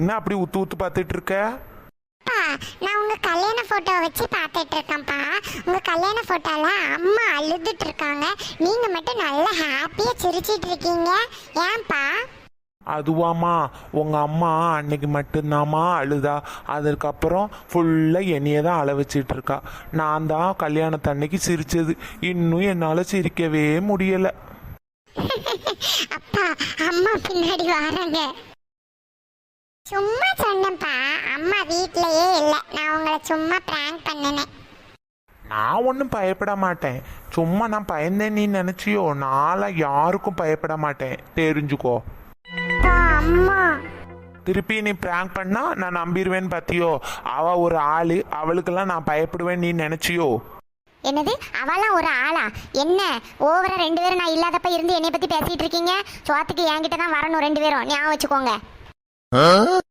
என்ன அப்படி உத்து உத்து பார்த்துட்டு இருக்க? அப்பா, நான் உங்க கல்யாண போட்டோ வச்சு பார்த்துட்டு இருக்கேன்ப்பா. உங்க கல்யாண போட்டோல அம்மா அழுதுட்டு இருக்காங்க, நீங்க மட்டும் நல்லா ஹாப்பியா சிரிச்சிட்டு இருக்கீங்க. ஏன்பா? அதுவாம்மா, உங்க அம்மா அன்னைக்கு மட்டும்தாம்மா அழுதா. அதுக்கப்புறம் ஃபுல்லாக என்னையே தான் அழ வச்சிட்டு இருக்கா. நான் தான் கல்யாணத்தன்னைக்கு சிரிச்சது. இன்னும் என்னால் சிரிக்கவே முடியலை. அப்பா, அம்மா பின்னாடி வராங்க. சும்மா சொன்னேன்ப்பா, அம்மா வீட்லயே இல்ல, நான் உங்களை சும்மா பிராங்க் பண்ணினேன். நான் ஒன்றும் பயப்பட மாட்டேன். சும்மா நான் பயந்தேன் நீ நினச்சியோ? நான்லாம் யாருக்கும் பயப்பட மாட்டேன், தெரிஞ்சுக்கோ. அம்மா, திருப்பி நீ ப்ராங்க் பண்ணா நான் நம்பிடுவேன்னு பார்த்தியோ? அவள் ஒரு ஆள், அவளுக்கெல்லாம் நான் பயப்படுவேன் நீ நினச்சியோ? என்னது அவளாம் ஒரு ஆளா? என்ன ஓவரா 2 பேரும் நான் இல்லாதப்ப இருந்து என்னை பத்தி பேசிட்டு இருக்கீங்க? சோத்துக்கு என்கிட்ட தான் வரணும் 2 பேரும், ஞாபகம் வச்சுக்கோங்க.